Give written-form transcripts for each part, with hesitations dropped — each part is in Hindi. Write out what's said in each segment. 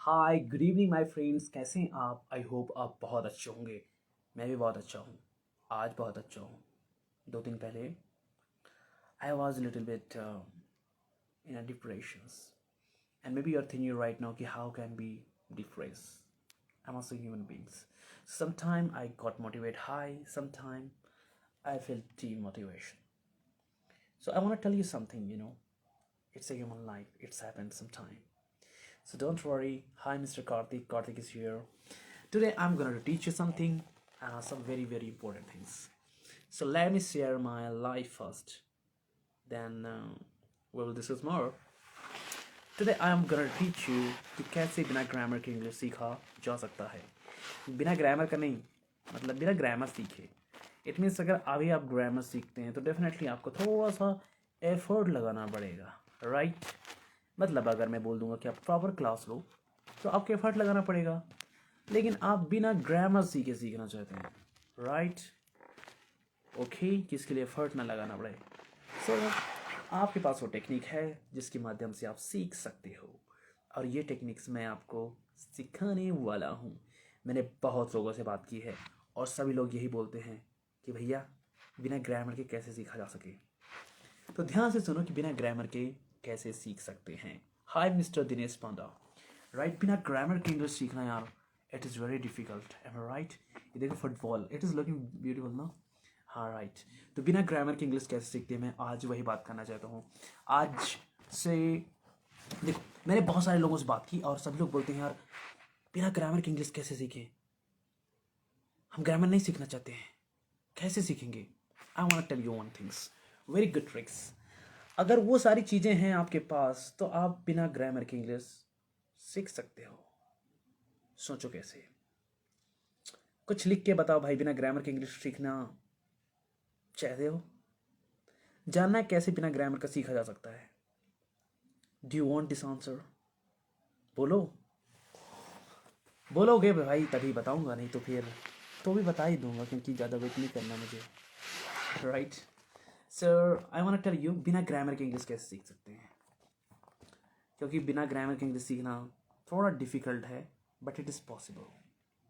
Hi good evening my friends, कैसे हैं आप? आई होप आप बहुत अच्छे होंगे। मैं भी बहुत अच्छा हूँ। आज बहुत अच्छा हूँ। 2 दिन पहले I was little bit in a depressions and maybe you are thinking right now कि how can be depress? I am also human beings. Sometime I got motivated high, sometime I felt demotivation. So I want to tell you something. It's a human life. It's happened sometime. So don't worry. Hi, Mr. Karthik. Karthik is here. Today I'm going to teach you something, some very, very important things. So let me share my life first. Then we will discuss more. Today I am going to teach you कि कैसे बिना ग्रामर के इंग्लिश सीखा जा सकता है. बिना ग्रामर का नहीं, मतलब बिना ग्रामर सीखे. इट मीन्स अगर अभी आप ग्रामर सीखते हैं तो डेफिनेटली आपको थोड़ा सा एफर्ट लगाना पड़ेगा, राइट? मतलब अगर मैं बोल दूंगा कि आप प्रॉपर क्लास लो तो आपको एफर्ट लगाना पड़ेगा, लेकिन आप बिना ग्रामर सीखे सीखना चाहते हैं, राइट? ओके, जिसके लिए एफर्ट ना लगाना पड़े. सो आपके पास वो टेक्निक है जिसके माध्यम से आप सीख सकते हो, और ये टेक्निक्स मैं आपको सिखाने वाला हूँ. मैंने बहुत लोगों से बात की है और सभी लोग यही बोलते हैं कि भैया बिना ग्रामर के कैसे सीखा जा सके. तो ध्यान से सुनो कि बिना ग्रामर के कैसे सीख सकते हैं. Hi mister Dinesh Panda. Right, बिना ग्रामर के इंग्लिश सीखना यार, it is very difficult. Am I right? ये देखो football, it is looking beautiful ना. हाँ राइट. तो बिना ग्रामर के इंग्लिश कैसे सीखते हैं, मैं आज वही बात करना चाहता हूँ. आज से देखो, मैंने बहुत सारे लोगों से बात की और सभी लोग बोलते हैं यार बिना ग्रामर के इंग्लिश कैसे सीखें, हम ग्रामर नहीं सीखना चाहते हैं, कैसे सीखेंगे? I want tell you one things, very good tricks. अगर वो सारी चीज़ें हैं आपके पास तो आप बिना ग्रामर के इंग्लिश सीख सकते हो. सोचो कैसे. कुछ लिख के बताओ भाई, बिना ग्रामर के इंग्लिश सीखना चाहते हो? जानना है कैसे बिना ग्रामर का सीखा जा सकता है? Do you want this answer? बोलो. बोलोगे भाई तभी बताऊंगा, नहीं तो फिर तो भी बता ही दूंगा, क्योंकि ज़्यादा वेट नहीं करना मुझे, right? Sir I want tell you बिना ग्रामर के इंग्लिश कैसे सीख सकते हैं, क्योंकि बिना ग्रामर के इंग्लिश सीखना थोड़ा डिफिकल्ट है, but it is possible.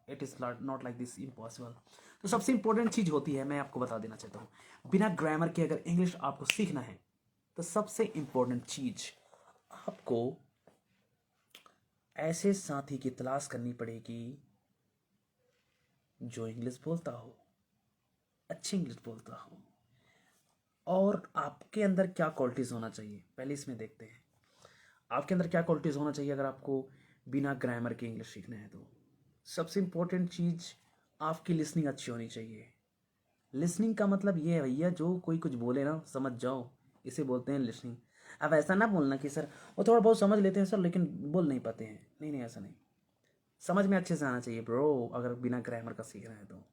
It is not like this impossible. तो सबसे इंपॉर्टेंट चीज़ होती है, मैं आपको बता देना चाहता हूँ, बिना ग्रामर के अगर इंग्लिश आपको सीखना है तो सबसे इंपॉर्टेंट चीज़ आपको ऐसे साथी की तलाश करनी पड़ेगी जो इंग्लिश बोलता हो, अच्छी इंग्लिश बोलता हो. और आपके अंदर क्या क्वालिटीज़ होना चाहिए, पहले इसमें देखते हैं. आपके अंदर क्या क्वालिटीज़ होना चाहिए अगर आपको बिना ग्रामर के इंग्लिश सीखना है तो? सबसे इम्पोर्टेंट चीज़, आपकी लिसनिंग अच्छी होनी चाहिए. लिसनिंग का मतलब ये है भैया, जो कोई कुछ बोले ना समझ जाओ, इसे बोलते हैं लिसनिंग. अब ऐसा ना बोलना कि सर वो थोड़ा बहुत समझ लेते हैं सर लेकिन बोल नहीं पाते हैं. नहीं नहीं, ऐसा नहीं. समझ में अच्छे से आना चाहिए ब्रो, अगर बिना ग्रामर का सीख रहे हैं तो.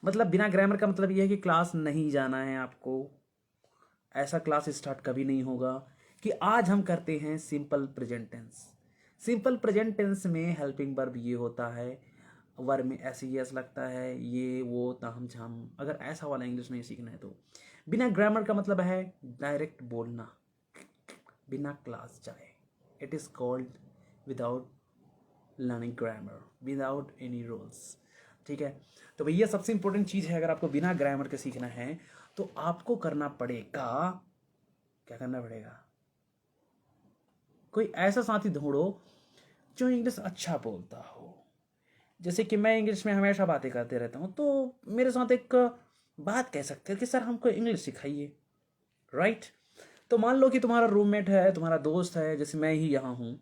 मतलब बिना ग्रामर का मतलब ये है कि क्लास नहीं जाना है आपको. ऐसा क्लास स्टार्ट कभी नहीं होगा कि आज हम करते हैं simple present tense. Simple present tense में हेल्पिंग वर्ब ये होता है, वर्ब में ऐसे यस लगता है, ये वो ताम झाम. अगर ऐसा वाला इंग्लिश नहीं सीखना है तो बिना ग्रामर का मतलब है डायरेक्ट बोलना बिना क्लास जाए. It is called without learning grammar, without any rules. ठीक है? तो भैया सबसे इंपॉर्टेंट चीज़ है, अगर आपको बिना ग्रामर के सीखना है तो आपको करना पड़ेगा, क्या करना पड़ेगा? कोई ऐसा साथी ढूंढो जो इंग्लिश अच्छा बोलता हो. जैसे कि मैं इंग्लिश में हमेशा बातें करते रहता हूँ, तो मेरे साथ एक बात कह सकते हैं कि सर हमको इंग्लिश सिखाइए, राइट? तो मान लो कि तुम्हारा रूममेट है, तुम्हारा दोस्त है, जैसे मैं ही यहाँ हूँ,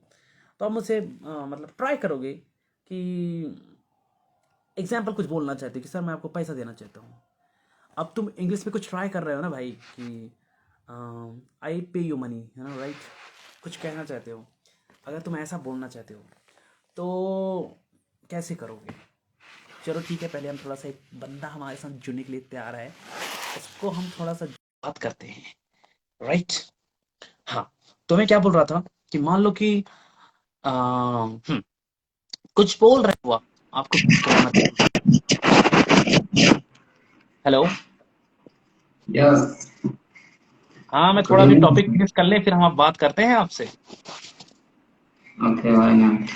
तो आप मुझसे मतलब ट्राई करोगे कि एग्जाम्पल कुछ बोलना चाहते हो कि सर मैं आपको पैसा देना चाहता हूँ. अब तुम इंग्लिश में कुछ ट्राई कर रहे हो ना भाई कि आई पे यू मनी, है ना, राइट? कुछ कहना चाहते हो. अगर तुम ऐसा बोलना चाहते हो तो कैसे करोगे? चलो ठीक है, पहले हम थोड़ा सा, एक बंदा हमारे साथ जुड़ने के लिए तैयार है, उसको हम थोड़ा सा बात करते हैं, राइट? हाँ. तो मैं क्या बोल रहा था कि मान लो कि कुछ बोल रहे हो आप, आपको हेलो. Yes, हाँ, मैं good थोड़ा भी evening. टॉपिक फिनिश कर ले, फिर हम आप बात करते हैं आपसे. Okay, why not?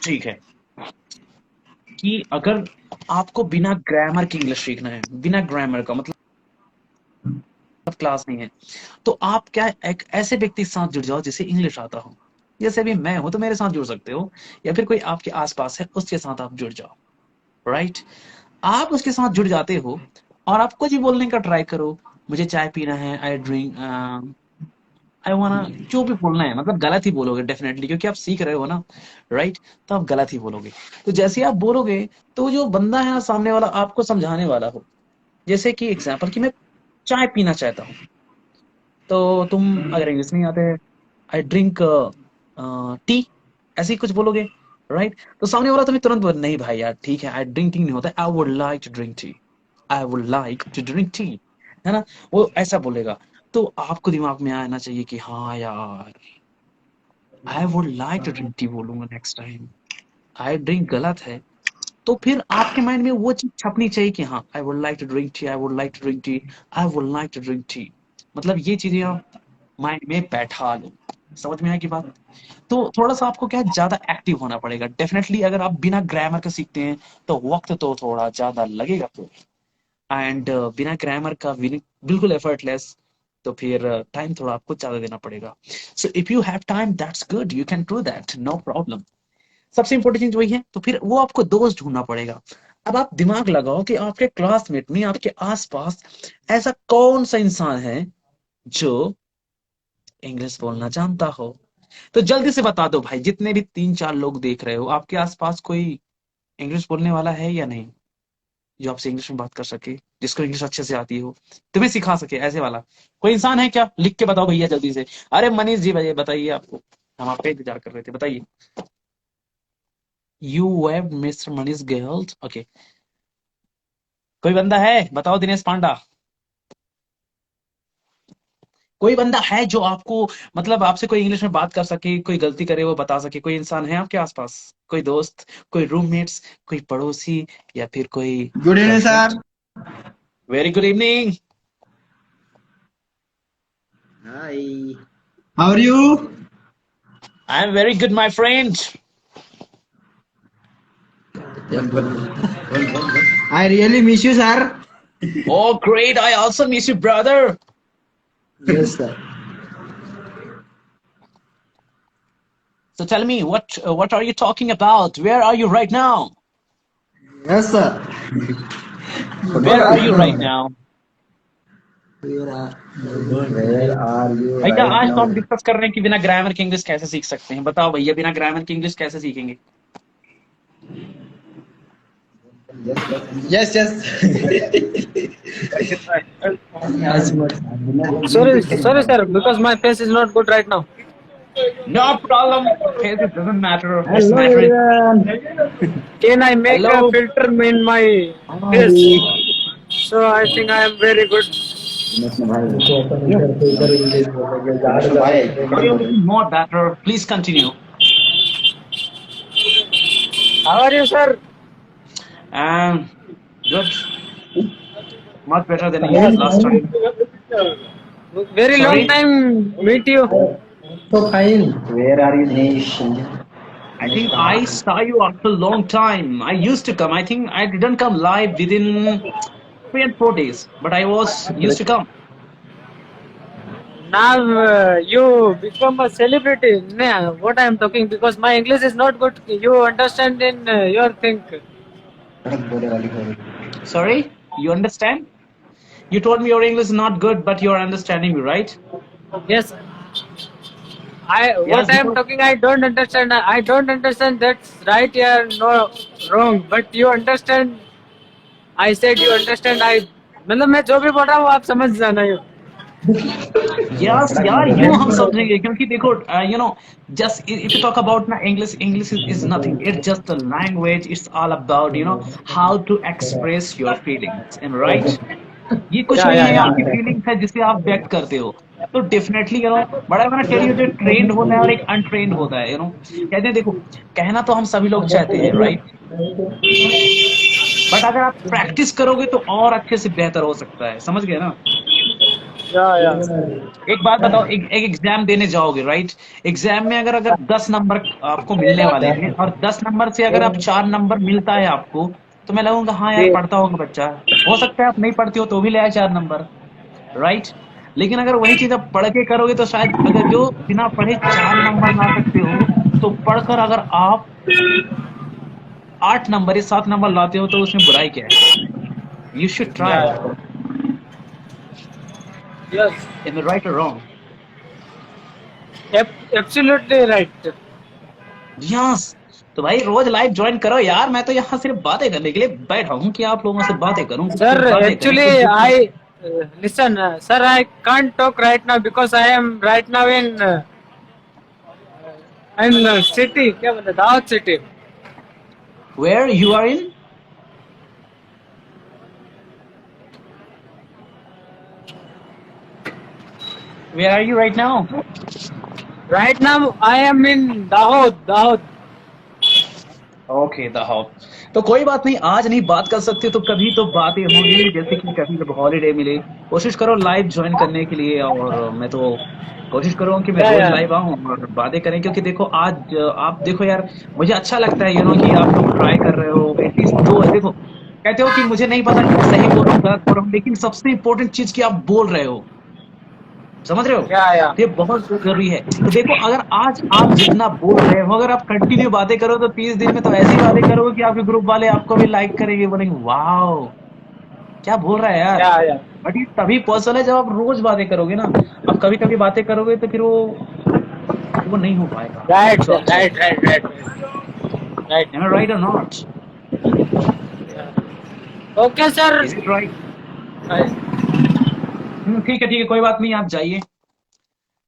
ठीक है कि अगर आपको बिना ग्रामर के इंग्लिश सीखना है, बिना ग्रामर का मतलब क्लास नहीं है, तो आप क्या एक ऐसे व्यक्ति के साथ जुड़ जाओ जिसे इंग्लिश आता हो। जैसे अभी मैं हूं तो मेरे साथ जुड़ सकते हो, या फिर कोई आपके आसपास है उसके साथ आप जुड़ जाओ, राइट। आप उसके साथ जुड़ जाते हो और आप कुछ भी बोलने का ट्राई करो, मुझे चाय पीना है, आई ड्रिंक, आई वाना, जो भी बोलना है, मतलब गलत ही बोलोगे डेफिनेटली, क्योंकि आप सीख रहे हो ना, राइट। तो आप गलत ही बोलोगे। तो जैसे आप बोलोगे तो जो बंदा है ना सामने वाला आपको समझाने वाला हो, जैसे कि एग्जाम्पल कि मैं चाय पीना चाहता हूँ, तो तुम अगर इंग्लिश नहीं आते, आई ड्रिंक टी, ऐसे ही कुछ बोलोगे, राइट। तो सामने वाला तुम्हें तुरंत बोल, नहीं भाई यार ठीक है, आई ड्रिंक टी नहीं होता, I would like to drink tea, I would like to drink tea, है ना। वो ऐसा बोलेगा। तो आपको दिमाग में आना चाहिए कि हाँ यार, I would like to drink tea बोलूंगा नेक्स्ट टाइम, आई ड्रिंक गलत है। तो फिर आपके माइंड में वो चीज छपनी चाहिए कि हाँ, I would like to drink tea, I would like to drink tea, I would like to drink tea. मतलब ये चीजें आप माइंड में बैठा लो। समझ में आएगी बात। तो थोड़ा सा आपको क्या है, ज्यादा एक्टिव होना पड़ेगा डेफिनेटली। अगर आप बिना ग्रामर के सीखते हैं तो वक्त तो थोड़ा ज्यादा लगेगा फिर, एंड बिना ग्रामर का बिल्कुल एफर्टलेस, तो फिर टाइम थोड़ा आपको ज्यादा देना पड़ेगा। So if you have time that's good, you can do that, no problem. सबसे इंपॉर्टेंट चीज वही है। तो फिर वो आपको दोस्त ढूंढना पड़ेगा। अब आप दिमाग लगाओ कि आपके क्लासमेट में, आपके आसपास ऐसा कौन सा इंसान है जो इंग्लिश बोलना जानता हो। तो जल्दी से बता दो भाई, जितने भी 3-4 लोग देख रहे हो, आपके आसपास कोई इंग्लिश बोलने वाला है या नहीं, जो आपसे इंग्लिश में बात कर सके, जिसको इंग्लिश अच्छे से आती हो, तुम्हें सिखा सके, ऐसे वाला कोई इंसान है क्या? लिख के बताओ भैया जल्दी से। अरे मनीष जी भैया बताइए, आपको हम आपका इंतजार कर रहे थे, बताइए। You have mister Manish Gehlot, okay. कोई बंदा है, बताओ। दिनेश पांडा, कोई बंदा है जो आपको, मतलब आपसे कोई इंग्लिश में बात कर सके, कोई गलती करे वो बता सके, कोई इंसान है आपके आसपास, कोई दोस्त, कोई रूममेट्स, कोई पड़ोसी, या फिर कोई Good evening, girlfriend? sir. Very good evening. Hi. How are you? I am very good my friend. I really miss you, sir. Oh great, I also miss you brother. Yes, sir. So tell me, what are you talking about? Where are you right now? Yes, sir. Where are you right now? Where are you भैया right आज तो now? हम डिस्कस कर रहे हैं कि बिना ग्रामर के इंग्लिश कैसे सीख सकते हैं। बताओ भैया, बिना ग्रामर के इंग्लिश कैसे सीखेंगे? Yes, yes. Sorry, sir, because my face is not good right now. No problem. Face, it doesn't matter. It's Hello, matter. everyone. Can I make a Hello. filter in my face? So I think I am very good. You're looking more better. Please continue. How are you, sir? Good. Much better than last time. Very long Sorry? time meet you. So fine. Where are you, nation? I think I saw you after a long time. I used to come. I think I didn't come live within 3 and 4 days, but I was used to come. Now you become a celebrity. Nah, what I am talking, because my English is not good. You understand in your thing. Sorry? You understand? You told me your English is not good, but you're understanding me, right? Yes. Yes, What I am because talking, I don't understand. I don't understand. That's right or no wrong. But you understand. I said you understand. मतलब मैं जो भी बोल रहा हूँ आप समझ जाना ये. yes, यार यूं हम समझेंगे, क्योंकि देखो you know, just if you talk about ना English is nothing. It's just a language. It's all about how to express your feelings, and right? ये कुछ Yeah, नहीं yeah, है, yeah. आपकी फीलिंग्स है जिसे आप व्यक्त करते हो। तो definitely but I want tell you, जो ट्रेंड होता है और एक अनट्रेंड होता है, कहते हैं देखो, कहना तो हम सभी लोग चाहते हैं, राइट। बट अगर आप प्रैक्टिस करोगे तो और अच्छे से बेहतर हो सकता है, समझ गए ना। या एक बात बताओ, एक एग्जाम देने जाओगे, राइट? एग्जाम में अगर अगर 10 नंबर आपको मिलने वाले हैं और 10 नंबर से अगर आप 4 नंबर मिलता है आपको, तो मैं लगूंगा हाँ यार जी पढ़ता होगा बच्चा। हो सकता है आप नहीं पढ़ते हो तो भी ले आए 4 नंबर, राइट? लेकिन अगर वही चीज आप पढ़ के करोगे तो शायद, अगर जो बिना पढ़े 4 नंबर ला सकते हो, तो पढ़कर अगर आप 8 नंबर या 7 नंबर लाते हो तो उसमें बुराई क्या है? यू शुड या try. Yes M I right और रॉन्ग? Absolutely right. यस। तो भाई रोज लाइव ज्वाइन करो यार, मैं तो यहाँ सिर्फ बातें करने के लिए बैठा हूँ कि आप लोगों से बातें करूँ, कुछ Sir, बातें करें, कुछ actually, discuss. I listen, sir. I can't talk right now because I am right now in city. क्या बोलते दावत city. Where you are in? Where are you right now? Right now, I am in Dahod. Dahod. Okay Dahod. तो कोई बात नहीं, आज नहीं बात कर सकते तो कभी तो बातें होंगी, जैसे कि कभी जब हॉलीडे मिले कोशिश करो लाइव ज्वाइन करने के लिए, और मैं तो कोशिश करूँ कि मैं Yeah, रोज yeah. लाइव आऊँ और बातें करें, क्योंकि देखो आज आप देखो यार, मुझे अच्छा लगता है कि आप लोग ट्राई कर रहे हो एटलीस्ट दो। देखो कहते हो कि मुझे नहीं पता कि मैं सही बोल रहा हूँ गलत बोल रहा हूँ, लेकिन सबसे इंपॉर्टेंट चीज कि आप बोल रहे हो, समझ रहे हो? Yeah, yeah. तो ये बहुत जरूरी है। तो देखो अगर आज आप जितना बोल रहे हो, अगर आप कंटिन्यू बातें करो तो 30 दिन में तो ऐसी बातें करोगे कि आपके ग्रुप वाले आपको भी लाइक करेंगे, बोलेंगे वाह क्या बोल रहा है यार। Yeah, yeah. बट ये तभी पॉसिबल है जब आप रोज बातें करोगे ना। अब कभी कभी बातें करोगे तो फिर वो नहीं हो पाएगा। Right, सो आपको, right, right, right, right. Am I right और not? Okay, sir. Is it right? I- ठीक है, कोई बात नहीं, आप जाइए।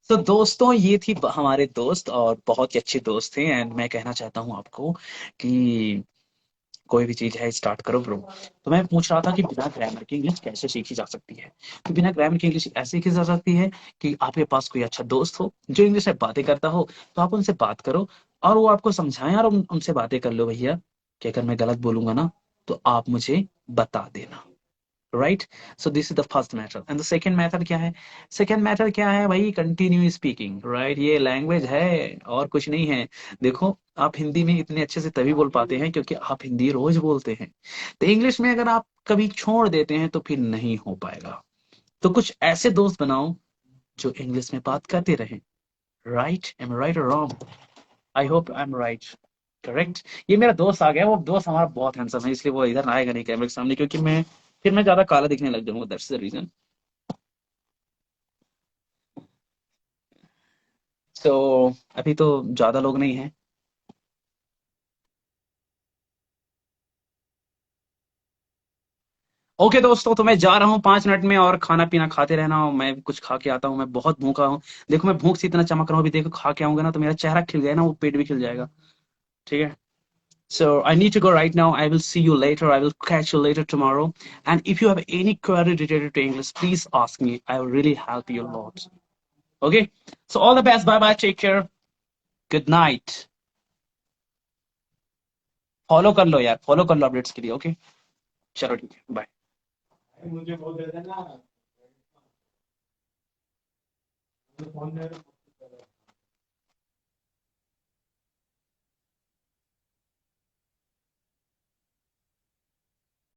तो दोस्तों ये थी हमारे दोस्त, और बहुत ही अच्छे दोस्त थे, एंड मैं कहना चाहता हूँ आपको कि कोई भी चीज है स्टार्ट करो ब्रो। तो मैं पूछ रहा था कि बिना ग्रामर की इंग्लिश कैसे सीखी जा सकती है? तो बिना ग्रामर की इंग्लिश ऐसे सीखी जा सकती है कि आपके पास कोई अच्छा दोस्त हो जो इंग्लिश में बातें करता हो, तो आप उनसे बात करो और वो आपको समझाएं, और उनसे बातें कर लो भैया कि अगर मैं गलत बोलूंगा ना तो आप मुझे बता देना, right? So this is the first method. And the second method क्या है? सेकंड मैथड क्या है भाई? Continue speaking, right? ये लैंग्वेज है और कुछ नहीं है। देखो आप हिंदी में इतने अच्छे से तभी बोल पाते हैं क्योंकि आप हिंदी रोज बोलते हैं। तो इंग्लिश में अगर आप कभी छोड़ देते हैं तो फिर नहीं हो पाएगा। तो कुछ ऐसे दोस्त बनाओ जो इंग्लिश में बात करते रहें, राइट? एम राइट और wrong? I hope I am right, correct? ये मेरा दोस्त आ गया, वो दोस्त हमारा बहुत हैंडसम है, इसलिए वो इधर आएगा नहीं कैमरे के सामने, क्योंकि मैं ज्यादा काला दिखने लग जाऊंगा, दैट्स द रीजन। सो अभी तो ज्यादा लोग नहीं हैं। ओके दोस्तों, तो मैं जा रहा हूँ 5 मिनट में, और खाना पीना खाते रहना, और मैं कुछ खा के आता हूँ, मैं बहुत भूखा हूँ। देखो मैं भूख से इतना चमक रहा हूँ, अभी देखो खा के आऊंगा ना तो मेरा चेहरा खिल गया ना, वो पेट भी खिल जाएगा, ठीक है? So I need to go right now. I will see you later. I will catch you later tomorrow. And if you have any query related to English, please ask me. I will really help you a lot. Okay? So all the best. Bye bye. Take care. Good night. Follow कर लो यार, फॉलो कर लो अपडेट्स के लिए, ओके? चलो ठीक है, बाय।